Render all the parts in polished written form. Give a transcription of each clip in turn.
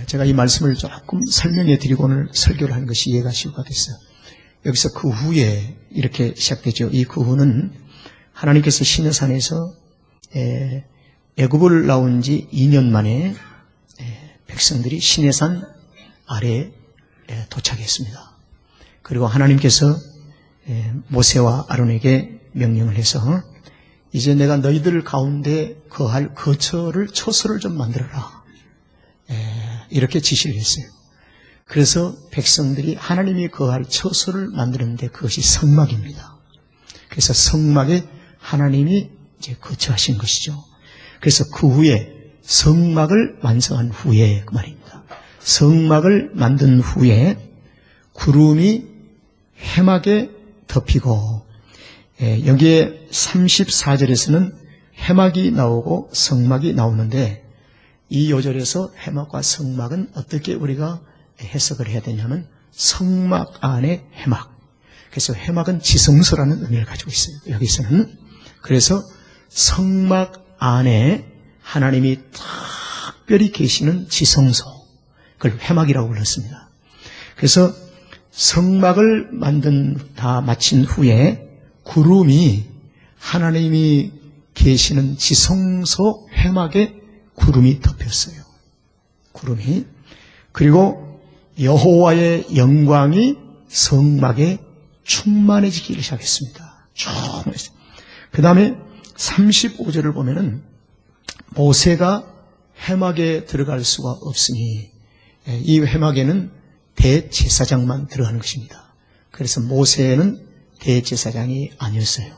제가 이 말씀을 조금 설명해 드리고 오늘 설교를 하는 것이 이해가 쉬우가 됐어요. 여기서 그 후에 이렇게 시작되죠. 이 그 후는 하나님께서 시내산에서 애굽을 나온 지 2년 만에 백성들이 시내산 아래에 도착했습니다. 그리고 하나님께서 모세와 아론에게 명령을 해서 이제 내가 너희들 가운데 거할 거처를 초소를 좀 만들어라. 이렇게 지시를 했어요. 그래서 백성들이 하나님이 거할 처소를 만드는데 그것이 성막입니다. 그래서 성막에 하나님이 이제 거처하신 것이죠. 그래서 그 후에 성막을 완성한 후에 그 말입니다. 성막을 만든 후에 구름이 해막에 덮이고 여기에 34절에서는 해막이 나오고 성막이 나오는데 이 요절에서 해막과 성막은 어떻게 우리가 해석을 해야 되냐면 성막 안에 해막. 그래서 해막은 지성소라는 의미를 가지고 있어요. 여기서는. 그래서 성막 안에 하나님이 특별히 계시는 지성소. 그걸 해막이라고 불렀습니다. 그래서 성막을 다 마친 후에 구름이 하나님이 계시는 지성소 해막에 구름이 덮였어요. 구름이. 그리고 여호와의 영광이 성막에 충만해지기 시작했습니다. 그 다음에 35절을 보면은 모세가 해막에 들어갈 수가 없으니 이 해막에는 대제사장만 들어가는 것입니다. 그래서 모세는 대제사장이 아니었어요.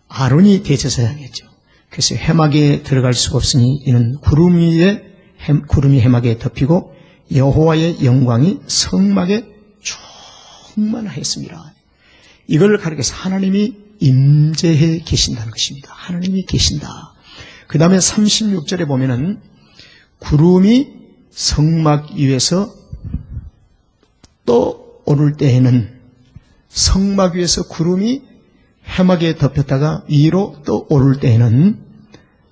아론이 대제사장이었죠. 그래서 해막에 들어갈 수가 없으니 이는 구름이 해막에 덮이고 여호와의 영광이 성막에 충만하였습니다. 이걸 가리켜서 하나님이 임재해 계신다는 것입니다. 하나님이 계신다. 그 다음에 36절에 보면은 구름이 성막 위에서 떠오를 때에는 성막 위에서 구름이 해막에 덮였다가 위로 떠오를 때에는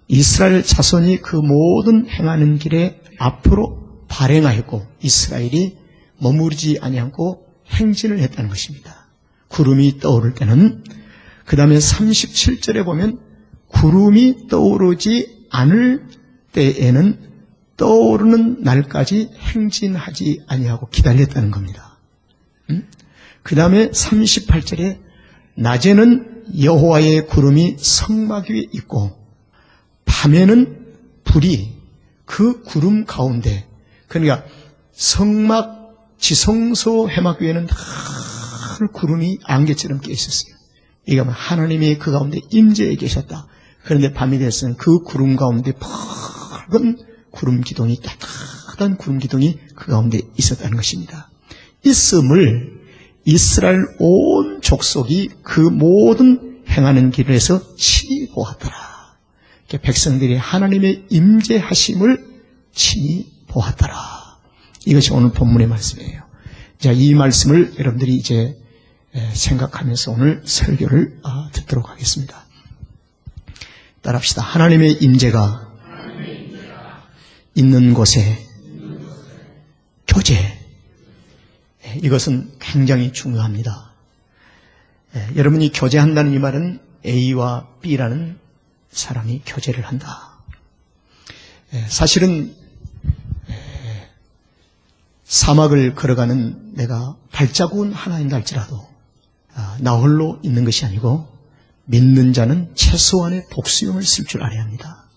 이스라엘 자손이 그 모든 행하는 길에 앞으로 발행하였고 이스라엘이 머무르지 아니하고 행진을 했다는 것입니다. 구름이 떠오를 때는. 그 다음에 37절에 보면 구름이 떠오르지 않을 때에는 떠오르는 날까지 행진하지 아니하고 기다렸다는 겁니다. 그 다음에 38절에 낮에는 여호와의 구름이 성막 위에 있고 밤에는 불이 그 구름 가운데, 그러니까 성막 지성소 해막 위에는 큰 구름이 안개처럼 끼어 있었어요. 이게 하나님이 그 가운데 임재해 계셨다. 그런데 밤이 됐으면 그 구름 가운데 붉은 구름 기둥이, 따뜻한 구름 기둥이 그 가운데 있었다는 것입니다. 있음을 이스라엘 온 족속이 그 모든 행하는 길에서 친히 보았더라. 백성들이 하나님의 임재하심을 친히 보았더라. 이것이 오늘 본문의 말씀이에요. 자, 이 말씀을 여러분들이 이제 생각하면서 오늘 설교를 듣도록 하겠습니다. 따라합시다. 하나님의 임재가 있는 곳에 교제. 이것은 굉장히 중요합니다. 여러분이 교제한다는 이 말은 A와 B라는 사람이 교제를 한다. 사실은 사막을 걸어가는 내가 발자국은 하나인다 할지라도 나 홀로 있는 것이 아니고 믿는 자는 최소한의 복수용을 쓸 줄 알아야 합니다.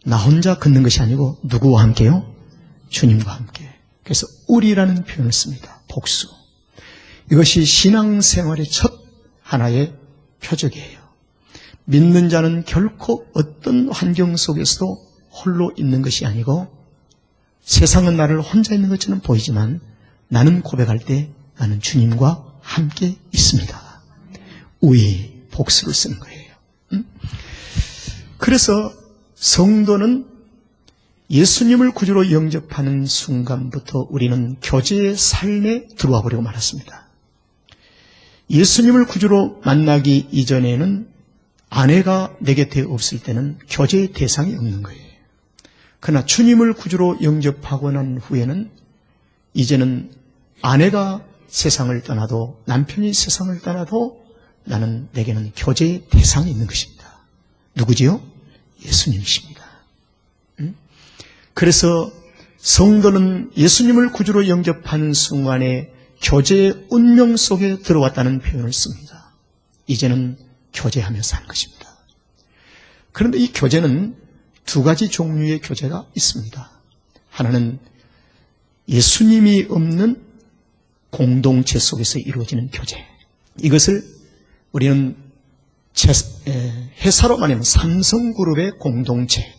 나 혼자 걷는 것이 아니고 누구와 함께요? 주님과 함께. 그래서 우리라는 표현을 씁니다. 복수. 이것이 신앙생활의 첫 하나의 표적이에요. 믿는 자는 결코 어떤 환경 속에서도 홀로 있는 것이 아니고 세상은 나를 혼자 있는 것처럼 보이지만 나는 고백할 때 나는 주님과 함께 있습니다. 우리 복수를 쓰는 거예요. 그래서 성도는 예수님을 구주로 영접하는 순간부터 우리는 교제의 삶에 들어와 버리고 말았습니다. 예수님을 구주로 만나기 이전에는 아내가 내 곁에 없을 때는 교제의 대상이 없는 거예요. 그러나 주님을 구주로 영접하고 난 후에는 이제는 아내가 세상을 떠나도 남편이 세상을 떠나도 내게는 교제의 대상이 있는 것입니다. 누구지요? 예수님이십니다. 그래서 성도는 예수님을 구주로 영접하는 순간에 교제의 운명 속에 들어왔다는 표현을 씁니다. 이제는 교제하며 사는 것입니다. 그런데 이 교제는 두 가지 종류의 교제가 있습니다. 하나는 예수님이 없는 공동체 속에서 이루어지는 교제. 이것을 우리는 회사로 말하면 삼성그룹의 공동체,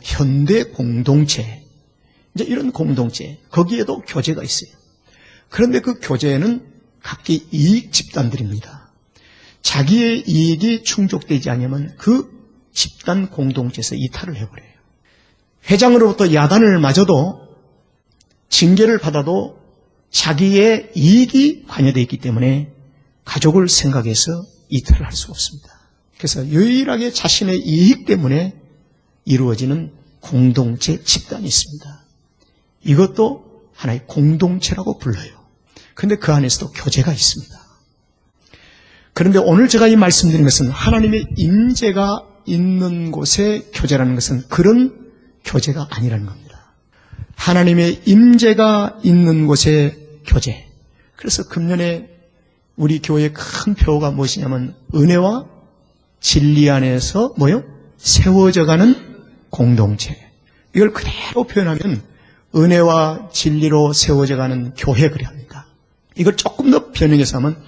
현대 공동체, 이제 이런 공동체, 거기에도 교제가 있어요. 그런데 그 교제는 각기 이익 집단들입니다. 자기의 이익이 충족되지 않으면 그 집단 공동체에서 이탈을 해버려요. 회장으로부터 야단을 맞아도 징계를 받아도 자기의 이익이 관여되어 있기 때문에 가족을 생각해서 이탈을 할 수 없습니다. 그래서 유일하게 자신의 이익 때문에 이루어지는 공동체 집단이 있습니다. 이것도 하나의 공동체라고 불러요. 그런데 그 안에서도 교제가 있습니다. 그런데 오늘 제가 이 말씀드린 것은 하나님의 임재가 있는 곳의 교제라는 것은 그런 교제가 아니라는 겁니다. 하나님의 임재가 있는 곳의 교제. 그래서 금년에 우리 교회의 큰 표어가 무엇이냐면 은혜와 진리 안에서 세워져가는 공동체. 이걸 그대로 표현하면 은혜와 진리로 세워져가는 교회 그래 합니다. 이걸 조금 더 변형해서 하면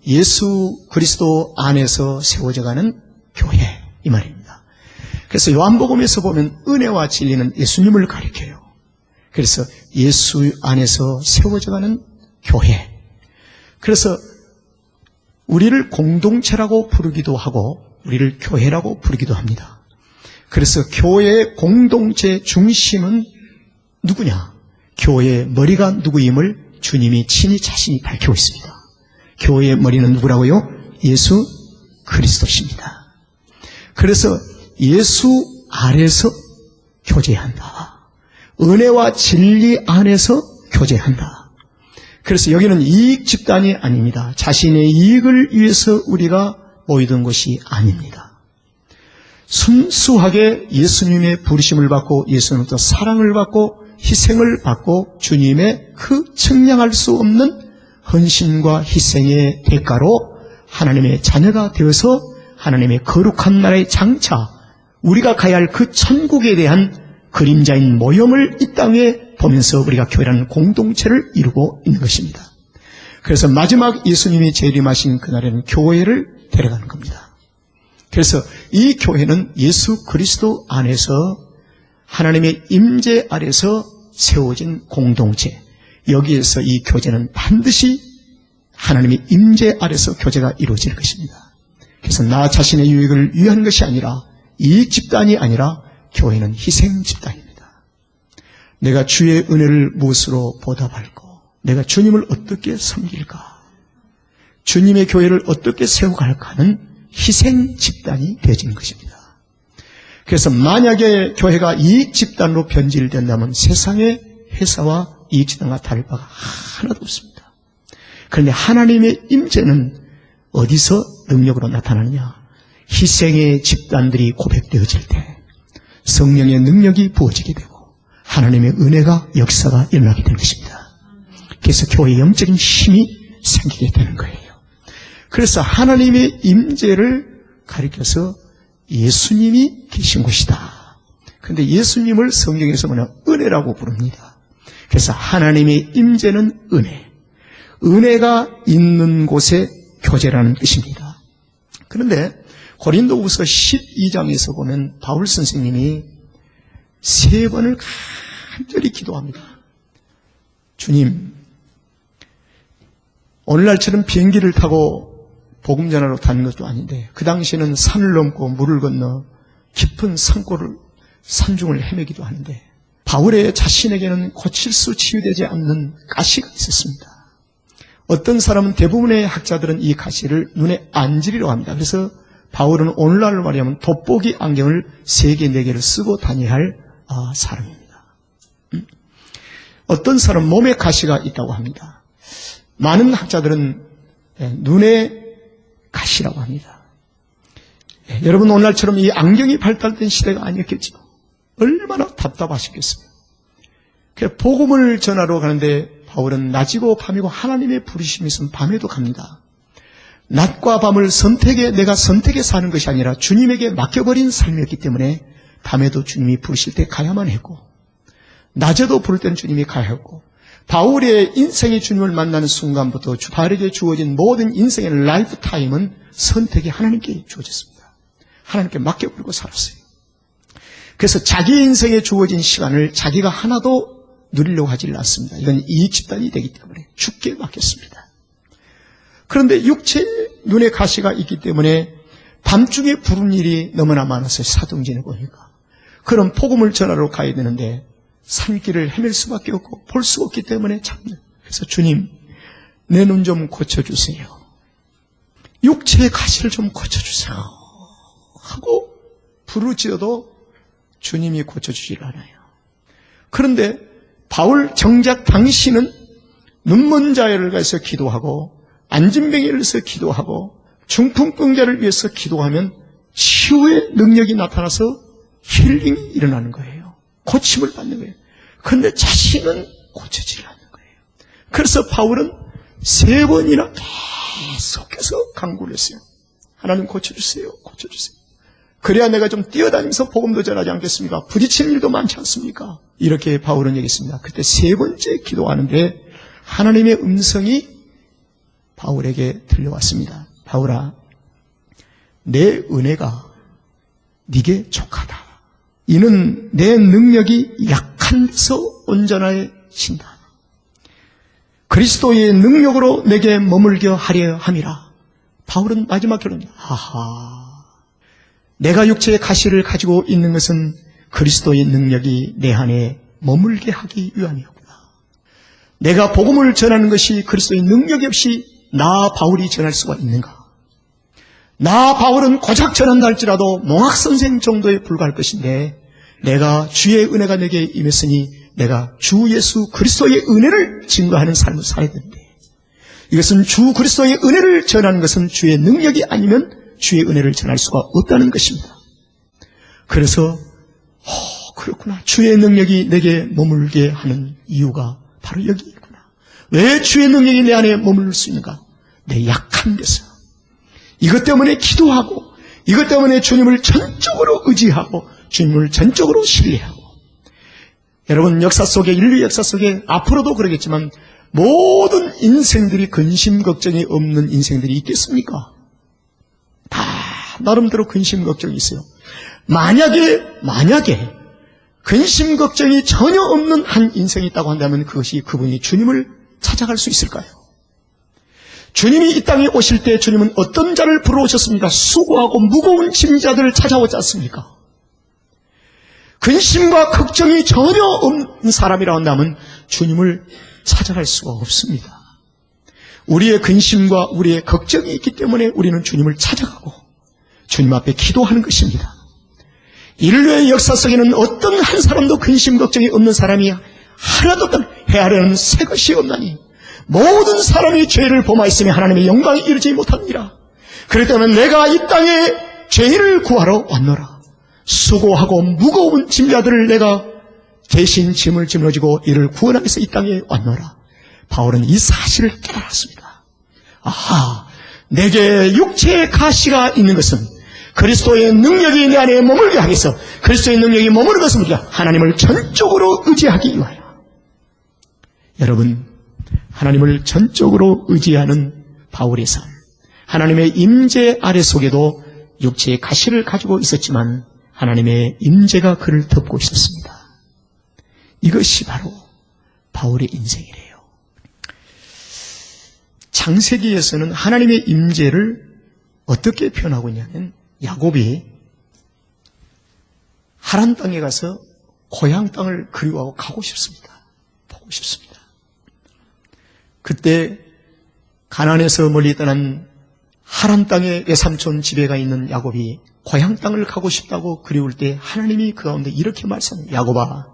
예수 그리스도 안에서 세워져가는 교회 이 말입니다. 그래서 요한복음에서 보면 은혜와 진리는 예수님을 가리켜요. 그래서 예수 안에서 세워져가는 교회. 그래서 우리를 공동체라고 부르기도 하고 우리를 교회라고 부르기도 합니다. 그래서 교회의 공동체 중심은 누구냐? 교회의 머리가 누구임을 주님이 친히 자신이 밝히고 있습니다. 교회의 머리는 누구라고요? 예수 그리스도십니다. 그래서 예수 아래서 교제한다. 은혜와 진리 안에서 교제한다. 그래서 여기는 이익 집단이 아닙니다. 자신의 이익을 위해서 우리가 모이던 것이 아닙니다. 순수하게 예수님의 부르심을 받고 예수님부터 사랑을 받고 희생을 받고 주님의 그 측량할 수 없는 헌신과 희생의 대가로 하나님의 자녀가 되어서 하나님의 거룩한 나라의 장차 우리가 가야 할 그 천국에 대한 그림자인 모형을 이 땅에 보면서 우리가 교회라는 공동체를 이루고 있는 것입니다. 그래서 마지막 예수님이 재림하신 그날에는 교회를 데려가는 겁니다. 그래서 이 교회는 예수 그리스도 안에서 하나님의 임재 아래서 세워진 공동체, 여기에서 이 교제는 반드시 하나님의 임재 아래서 교제가 이루어지는 것입니다. 그래서 나 자신의 유익을 위한 것이 아니라 이익 집단이 아니라 교회는 희생 집단입니다. 내가 주의 은혜를 무엇으로 보답할까? 내가 주님을 어떻게 섬길까? 주님의 교회를 어떻게 세워갈까 하는 희생 집단이 되어지는 것입니다. 그래서 만약에 교회가 이익 집단으로 변질된다면 세상의 회사와 이익 집단과 다를 바가 하나도 없습니다. 그런데 하나님의 임재는 어디서 능력으로 나타나느냐? 희생의 집단들이 고백되어질 때 성령의 능력이 부어지게 되고 하나님의 은혜가 역사가 일어나게 되는 것입니다. 그래서 교회의 영적인 힘이 생기게 되는 거예요. 그래서 하나님의 임재를 가리켜서 예수님이 계신 곳이다. 그런데 예수님을 성경에서 은혜라고 부릅니다. 그래서 하나님의 임재는 은혜. 은혜가 있는 곳에 교제라는 뜻입니다. 그런데 고린도후서 12장에서 보면 바울 선생님이 3번을 간절히 기도합니다. 주님, 오늘날처럼 비행기를 타고 복음 전하러 다니는 것도 아닌데 그 당시에는 산을 넘고 물을 건너 깊은 산중을 헤매기도 하는데 바울의 자신에게는 고칠 수 치유되지 않는 가시가 있었습니다. 어떤 사람은 대부분의 학자들은 이 가시를 눈에 안지리라고 합니다. 그래서 바울은 오늘날로 말하면 돋보기 안경을 3개, 4개를 쓰고 다녀야 할 사람입니다. 어떤 사람 몸에 가시가 있다고 합니다. 많은 학자들은 눈에 가시라고 합니다. 여러분 오늘날처럼 이 안경이 발달된 시대가 아니었겠죠. 얼마나 답답하셨겠어요. 복음을 전하러 가는데 바울은 낮이고 밤이고 하나님의 부르심이 있으면 밤에도 갑니다. 낮과 밤을 내가 선택해 사는 것이 아니라 주님에게 맡겨버린 삶이었기 때문에 밤에도 주님이 부르실 때 가야만 했고 낮에도 부를 때는 주님이 가야 했고 바울의 인생이 주님을 만나는 순간부터 바울에게 주어진 모든 인생의 라이프 타임은 선택이 하나님께 주어졌습니다. 하나님께 맡겨버리고 살았어요. 그래서 자기 인생에 주어진 시간을 자기가 하나도 누리려고 하지 않습니다. 이건 이익 집단이 되기 때문에 주께 맡겼습니다. 그런데 육체에 눈에 가시가 있기 때문에 밤중에 부른 일이 너무나 많아서 사동진을 보니까 그런 복음을 전하러 가야 되는데 산길을 헤맬 수밖에 없고 볼 수 없기 때문에 참는. 그래서 주님 내 눈 좀 고쳐주세요. 육체의 가시를 좀 고쳐주세요 하고 부르짖어도 주님이 고쳐주질 않아요. 그런데 바울 정작 당신은 눈먼 자를 위해서 기도하고 안진뱅이를 위해서 기도하고 중풍병자를 위해서 기도하면 치유의 능력이 나타나서 힐링이 일어나는 거예요. 고침을 받는 거예요. 그런데 자신은 고쳐지지 않는 거예요. 그래서 바울은 3번이나 계속해서 간구를 했어요. 하나님 고쳐주세요. 고쳐주세요. 그래야 내가 좀 뛰어다니면서 복음도 전하지 않겠습니까? 부딪히는 일도 많지 않습니까? 이렇게 바울은 얘기했습니다. 그때 3번째 기도하는데 하나님의 음성이 바울에게 들려왔습니다. 바울아, 내 은혜가 네게 족하다. 이는 내 능력이 약한 데서 온전해진다. 그리스도의 능력으로 내게 머물게 하려 함이라. 바울은 마지막 결론입니다. 내가 육체의 가시를 가지고 있는 것은 그리스도의 능력이 내 안에 머물게 하기 위함이었구나. 내가 복음을 전하는 것이 그리스도의 능력이 없이 나 바울이 전할 수가 있는가? 나 바울은 고작 전한다 할지라도 몽학선생 정도에 불과할 것인데 내가 주의 은혜가 내게 임했으니 내가 주 예수 그리스도의 은혜를 증거하는 삶을 살아야 되는데 이것은 주 그리스도의 은혜를 전하는 것은 주의 능력이 아니면 주의 은혜를 전할 수가 없다는 것입니다. 그래서 그렇구나. 주의 능력이 내게 머물게 하는 이유가 바로 여기 있구나. 왜 주의 능력이 내 안에 머물 수 있는가? 내 약한 데서. 이것 때문에 기도하고 이것 때문에 주님을 전적으로 의지하고 주님을 전적으로 신뢰하고 여러분 역사 속에 인류 역사 속에 앞으로도 그러겠지만 모든 인생들이 근심 걱정이 없는 인생들이 있겠습니까? 다 나름대로 근심 걱정이 있어요. 만약에 근심 걱정이 전혀 없는 한 인생이 있다고 한다면 그것이 그분이 주님을 찾아갈 수 있을까요? 주님이 이 땅에 오실 때 주님은 어떤 자를 불러오셨습니까? 수고하고 무거운 짐자들을 찾아오지 않습니까? 근심과 걱정이 전혀 없는 사람이라 한다면 주님을 찾아갈 수가 없습니다. 우리의 근심과 우리의 걱정이 있기 때문에 우리는 주님을 찾아가고 주님 앞에 기도하는 것입니다. 인류의 역사 속에는 어떤 한 사람도 근심 걱정이 없는 사람이 하나도 없던 헤아려는 새 것이 없나니 모든 사람이 죄를 범하였으며 하나님의 영광에 이르지 못합니다. 그렇기 때문에 내가 이 땅에 죄를 구하러 왔노라. 수고하고 무거운 짐자들을 내가 대신 짐을 짊어지고 이를 구원하기 위해서 이 땅에 왔노라. 바울은 이 사실을 깨달았습니다. 내게 육체의 가시가 있는 것은 그리스도의 능력이 내 안에 머물게 하기 위해서 그리스도의 능력이 머무는 것은 우리가 하나님을 전적으로 의지하기 위하여. 여러분, 하나님을 전적으로 의지하는 바울의 삶, 하나님의 임재 아래 속에도 육체의 가시를 가지고 있었지만 하나님의 임재가 그를 덮고 있었습니다. 이것이 바로 바울의 인생이래요. 창세기에서는 하나님의 임재를 어떻게 표현하고 있냐면 야곱이 하란 땅에 가서 고향 땅을 그리워하고 가고 싶습니다. 보고 싶습니다. 그때 가나안에서 멀리 떠난 하란 땅의 외삼촌 집에 가 있는 야곱이 고향 땅을 가고 싶다고 그리울 때 하나님이 그 가운데 이렇게 말씀해요. 야곱아,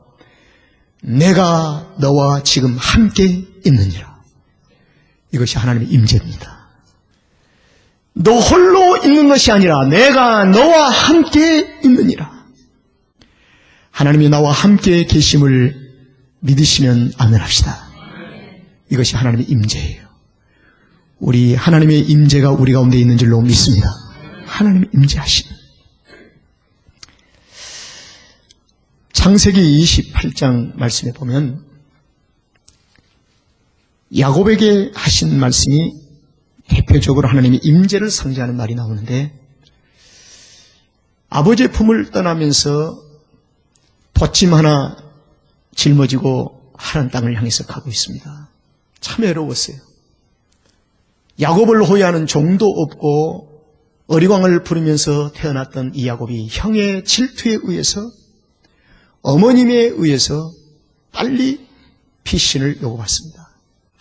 내가 너와 지금 함께 있느니라. 이것이 하나님의 임재입니다. 너 홀로 있는 것이 아니라 내가 너와 함께 있느니라. 하나님이 나와 함께 계심을 믿으시면 아멘합시다. 이것이 하나님의 임재예요. 우리 하나님의 임재가 우리 가운데 있는 줄로 믿습니다. 하나님의 임재하심. 창세기 28장 말씀에 보면 야곱에게 하신 말씀이 대표적으로 하나님의 임재를 상징하는 말이 나오는데, 아버지의 품을 떠나면서 돛짐 하나 짊어지고 하란 땅을 향해서 가고 있습니다. 참 외로웠어요. 야곱을 호위하는 종도 없고 어리광을 부르면서 태어났던 이 야곱이 형의 질투에 의해서, 어머님에 의해서 빨리 피신을 요구받습니다.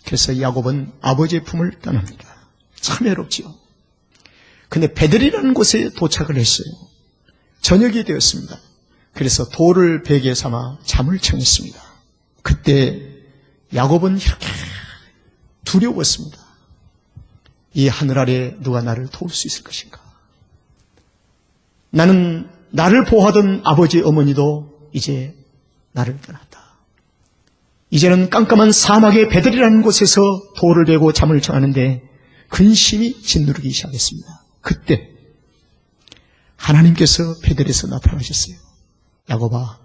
그래서 야곱은 아버지의 품을 떠납니다. 참 외롭지요. 근데 베델이라는 곳에 도착을 했어요. 저녁이 되었습니다. 그래서 돌을 베개 삼아 잠을 청했습니다. 그때 야곱은 이렇게 두려웠습니다. 이 하늘 아래 누가 나를 도울 수 있을 것인가? 나는 나를 보호하던 아버지 어머니도 이제 나를 떠났다. 이제는 깜깜한 사막의 베델이라는 곳에서 돌을 베고 잠을 청하는데 근심이 짓누르기 시작했습니다. 그때 하나님께서 베델에서 나타나셨어요. 야곱아,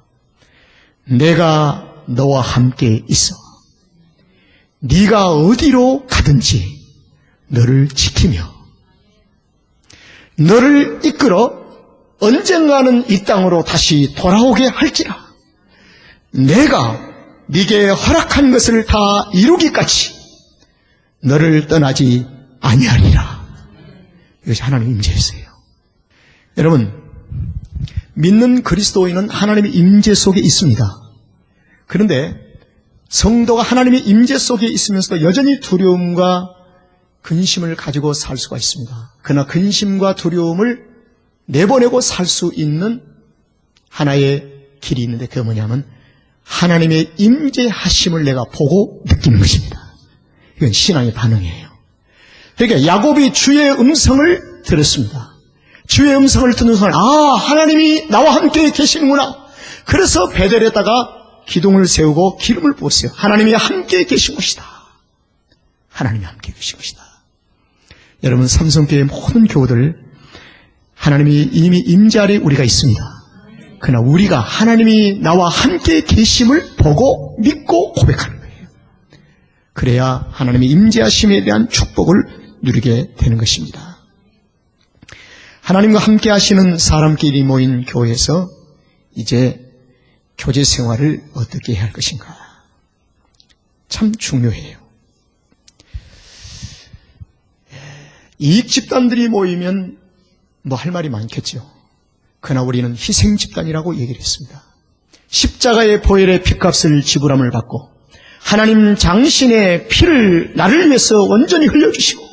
내가 너와 함께 있어. 네가 어디로 가든지 너를 지키며 너를 이끌어 언젠가는 이 땅으로 다시 돌아오게 할지라. 내가 네게 허락한 것을 다 이루기까지 너를 떠나지 아니하리라. 이것이 하나님의 임재였어요. 여러분, 믿는 그리스도인은 하나님의 임재 속에 있습니다. 그런데 성도가 하나님의 임재 속에 있으면서도 여전히 두려움과 근심을 가지고 살 수가 있습니다. 그러나 근심과 두려움을 내보내고 살 수 있는 하나의 길이 있는데, 그게 뭐냐면 하나님의 임재하심을 내가 보고 느끼는 것입니다. 이건 신앙의 반응이에요. 그러니까 야곱이 주의 음성을 들었습니다. 주의 음성을 듣는 순간, 하나님이 나와 함께 계시는구나. 그래서 베델에다가 기둥을 세우고 기름을 부었어요. 하나님이 함께 계신 것이다. 하나님이 함께 계신 것이다. 여러분, 삼성교회 모든 교우들, 하나님이 이미 임재 아래 우리가 있습니다. 그러나 우리가 하나님이 나와 함께 계심을 보고 믿고 고백하는 거예요. 그래야 하나님의 임재하심에 대한 축복을 누리게 되는 것입니다. 하나님과 함께 하시는 사람끼리 모인 교회에서 이제 교제 생활을 어떻게 해야 할 것인가? 참 중요해요. 이익 집단들이 모이면 뭐 할 말이 많겠죠. 그러나 우리는 희생 집단이라고 얘기를 했습니다. 십자가의 보혈의 피값을 지불함을 받고 하나님 장신의 피를 나를 위해서 온전히 흘려주시고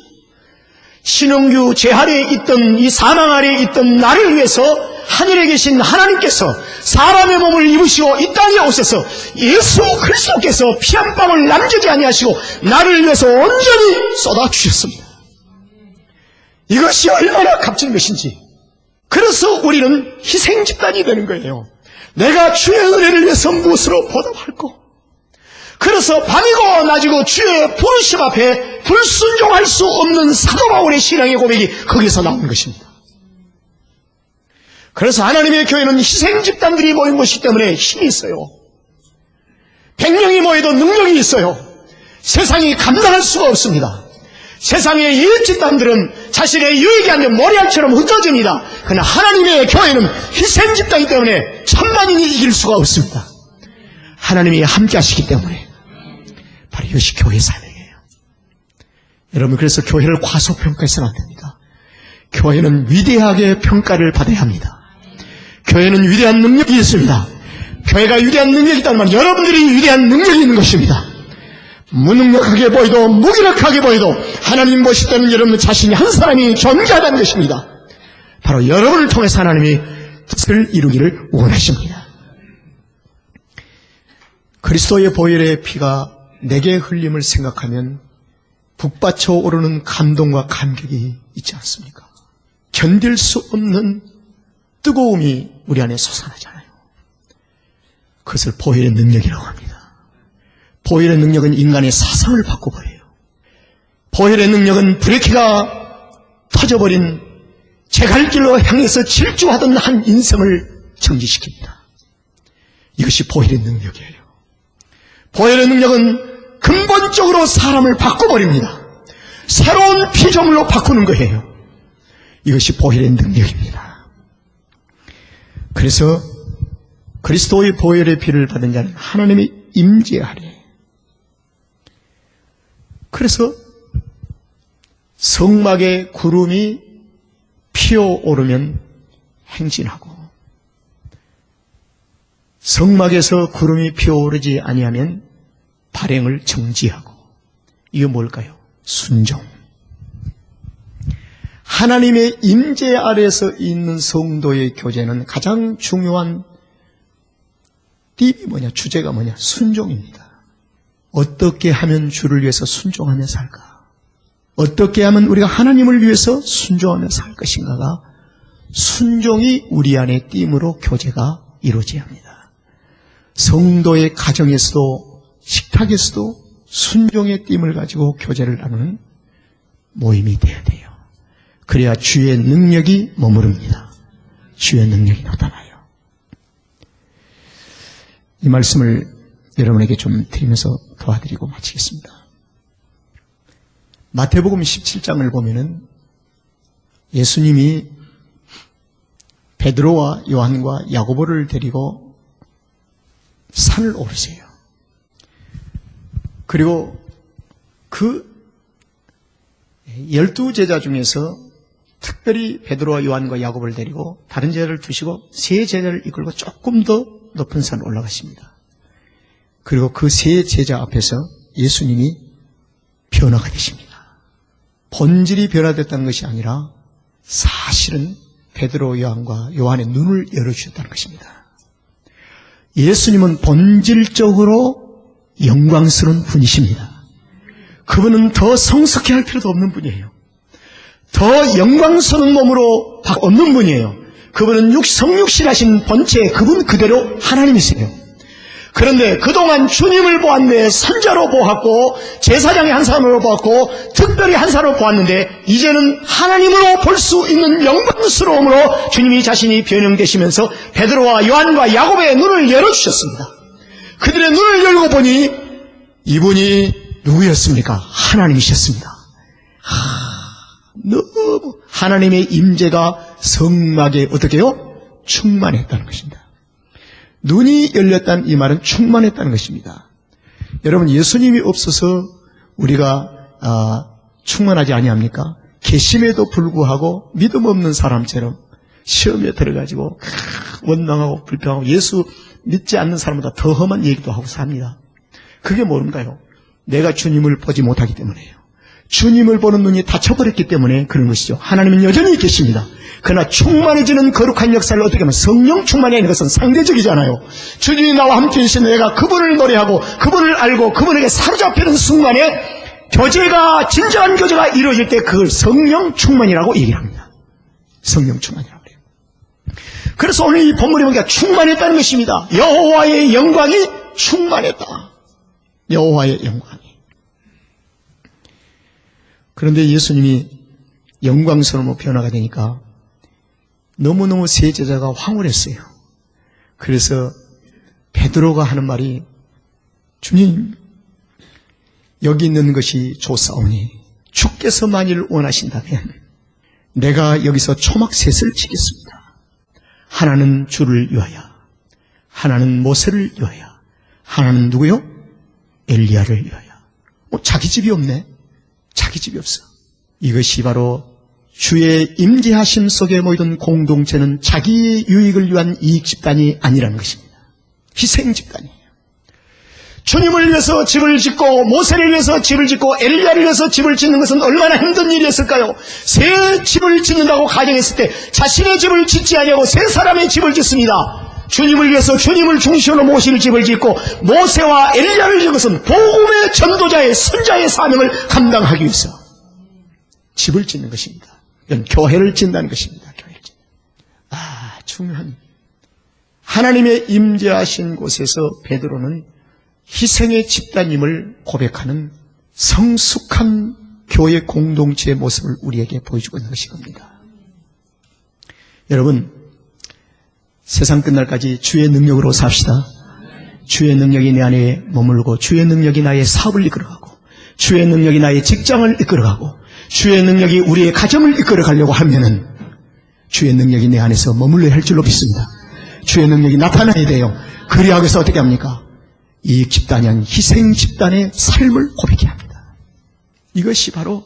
신흥규 제 아래에 있던 이 사망 아래에 있던 나를 위해서 하늘에 계신 하나님께서 사람의 몸을 입으시고 이 땅에 오셔서 예수 그리스도께서 피 한 방울 남기지 아니하시고 나를 위해서 온전히 쏟아주셨습니다. 이것이 얼마나 값진 것인지. 그래서 우리는 희생 집단이 되는 거예요. 내가 주의 은혜를 위해서 무엇으로 보답할까? 그래서 밤이고 낮이고 주의 부르심 앞에 불순종할 수 없는 사도 바울의 신앙의 고백이 거기서 나온 것입니다. 그래서 하나님의 교회는 희생 집단들이 모인 것이기 때문에 힘이 있어요. 100명이 모여도 능력이 있어요. 세상이 감당할 수가 없습니다. 세상의 이익 집단들은 자신의 유익이 안 되면 모래알처럼 흩어집니다. 그러나 하나님의 교회는 희생 집단이기 때문에 천만인이 이길 수가 없습니다. 하나님이 함께 하시기 때문에 바로 이것이 교회 사명이에요. 여러분, 그래서 교회를 과소평가해서는 안 됩니다. 교회는 위대하게 평가를 받아야 합니다. 교회는 위대한 능력이 있습니다. 교회가 위대한 능력이 있다는 말은 여러분들이 위대한 능력이 있는 것입니다. 무능력하게 보이도 무기력하게 보이도 하나님 보실 때는 여러분 자신이 한 사람이 존재하다는 것입니다. 바로 여러분을 통해서 하나님이 뜻을 이루기를 원하십니다. 그리스도의 보혈의 피가 내게 흘림을 생각하면 북받쳐 오르는 감동과 감격이 있지 않습니까? 견딜 수 없는 뜨거움이 우리 안에 솟아나잖아요. 그것을 보혈의 능력이라고 합니다. 보혈의 능력은 인간의 사상을 바꿔버려요. 보혈의 능력은 브레이크가 터져버린 제 갈 길로 향해서 질주하던 한 인생을 정지시킵니다. 이것이 보혈의 능력이에요. 보혈의 능력은 근본적으로 사람을 바꿔버립니다. 새로운 피조물로 바꾸는 거예요. 이것이 보혈의 능력입니다. 그래서 그리스도의 보혈의 피를 받은 자는 하나님의 임재하래. 그래서 성막에 구름이 피어오르면 행진하고 성막에서 구름이 피어오르지 아니하면 발행을 정지하고. 이게 뭘까요? 순종. 하나님의 임재 아래에서 있는 성도의 교제는 가장 중요한 띠이 뭐냐, 주제가 뭐냐, 순종입니다. 어떻게 하면 주를 위해서 순종하며 살까? 어떻게 하면 우리가 하나님을 위해서 순종하며 살 것인가가 순종이 우리 안에 띠임으로 교제가 이루어져야 합니다. 성도의 가정에서도 식탁에서도 순종의 띠임을 가지고 교제를 나누는 모임이 되어야 돼요. 그래야 주의 능력이 머무릅니다. 주의 능력이 나타나요. 이 말씀을 여러분에게 좀 드리면서 도와드리고 마치겠습니다. 마태복음 17장을 보면은 예수님이 베드로와 요한과 야고보를 데리고 산을 오르세요. 그리고 그 12제자 중에서 특별히 베드로와 요한과 야고보를 데리고 다른 제자를 두시고 세 제자를 이끌고 조금 더 높은 산을 올라가십니다. 그리고 그 세 제자 앞에서 예수님이 변화가 되십니다. 본질이 변화됐다는 것이 아니라 사실은 베드로, 요한과 요한의 눈을 열어주셨다는 것입니다. 예수님은 본질적으로 영광스러운 분이십니다. 그분은 더 성숙해 할 필요도 없는 분이에요. 더 영광스러운 몸으로 없는 분이에요. 그분은 성육신하신 본체 그분 그대로 하나님이세요. 그런데 그동안 주님을 보았는데 선자로 보았고 제사장의 한 사람으로 보았고 특별히 한 사람으로 보았는데 이제는 하나님으로 볼 수 있는 영광스러움으로 주님이 자신이 변형되시면서 베드로와 요한과 야고보의 눈을 열어주셨습니다. 그들의 눈을 열고 보니 이분이 누구였습니까? 하나님이셨습니다. 너무 하나님의 임재가 성막에 어떻게 해요? 충만했다는 것입니다. 눈이 열렸다는 이 말은 충만했다는 것입니다. 여러분, 예수님이 없어서 우리가 충만하지 아니합니까? 개심에도 불구하고 믿음 없는 사람처럼 시험에 들어가지고 원망하고 불평하고 예수 믿지 않는 사람보다 더 험한 얘기도 하고 삽니다. 그게 뭔가요? 내가 주님을 보지 못하기 때문에요. 주님을 보는 눈이 닫혀버렸기 때문에 그런 것이죠. 하나님은 여전히 계십니다. 그러나 충만해지는 거룩한 역사를 어떻게 하면 성령 충만이 아닌 것은 상대적이잖아요. 주님이 나와 함께 계신 내가 그분을 노래하고 그분을 알고 그분에게 사로잡히는 순간에 교제가 진정한 교제가 이루어질 때 그걸 성령 충만이라고 얘기를 합니다. 성령 충만이라고 그래요. 그래서 오늘 이 본문에 보니까 충만했다는 것입니다. 여호와의 영광이 충만했다. 여호와의 영광이. 그런데 예수님이 영광스러운 변화가 되니까 너무너무 세 제자가 황홀했어요. 그래서 베드로가 하는 말이 주님, 여기 있는 것이 좋사오니 주께서 만일 원하신다면 내가 여기서 초막셋을 지겠습니다. 하나는 주를 위하여, 하나는 모세를 위하여, 하나는 누구요? 엘리야를 위하여. 자기 집이 없네. 자기 집이 없어. 이것이 바로 주의 임재하심 속에 모이던 공동체는 자기의 유익을 위한 이익 집단이 아니라는 것입니다. 희생 집단이에요. 주님을 위해서 집을 짓고 모세를 위해서 집을 짓고 엘리야를 위해서 집을 짓는 것은 얼마나 힘든 일이었을까요? 새 집을 짓는다고 가정했을 때 자신의 집을 짓지 아니하고 새 사람의 집을 짓습니다. 주님을 위해서 주님을 중심으로 모실 집을 짓고 모세와 엘리야를 짓는 것은 복음의 전도자의 선자의 사명을 감당하기 위해서 집을 짓는 것입니다. 이건 교회를 짓는다는 것입니다. 교회를 짓는. 중요한 하나님의 임재하신 곳에서 베드로는 희생의 집단임을 고백하는 성숙한 교회 공동체의 모습을 우리에게 보여주고 있는 것이 겁니다. 여러분, 세상 끝날까지 주의 능력으로 삽시다. 주의 능력이 내 안에 머물고 주의 능력이 나의 사업을 이끌어가고 주의 능력이 나의 직장을 이끌어가고 주의 능력이 우리의 가정을 이끌어가려고 하면은 주의 능력이 내 안에서 머물러야 할 줄로 믿습니다. 주의 능력이 나타나야 돼요. 그리하기 위해서 어떻게 합니까? 이 집단이 아닌 희생 집단의 삶을 고백해야 합니다. 이것이 바로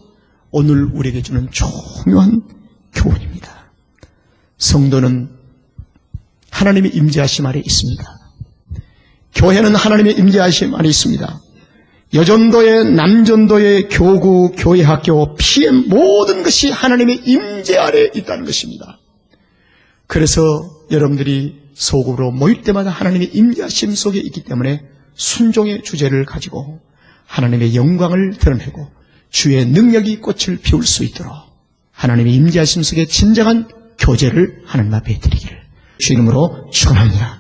오늘 우리에게 주는 중요한 교훈입니다. 성도는 하나님의 임재하심 아래 있습니다. 교회는 하나님의 임재하심 아래 있습니다. 여전도의 남전도의 교구, 교회학교, PM 모든 것이 하나님의 임재 아래 있다는 것입니다. 그래서 여러분들이 소극으로 모일 때마다 하나님의 임재하심 속에 있기 때문에 순종의 주제를 가지고 하나님의 영광을 드러내고 주의 능력이 꽃을 피울 수 있도록 하나님의 임재하심 속에 진정한 교제를 하나님 앞에 드리기를 주 이름으로 축원합니다.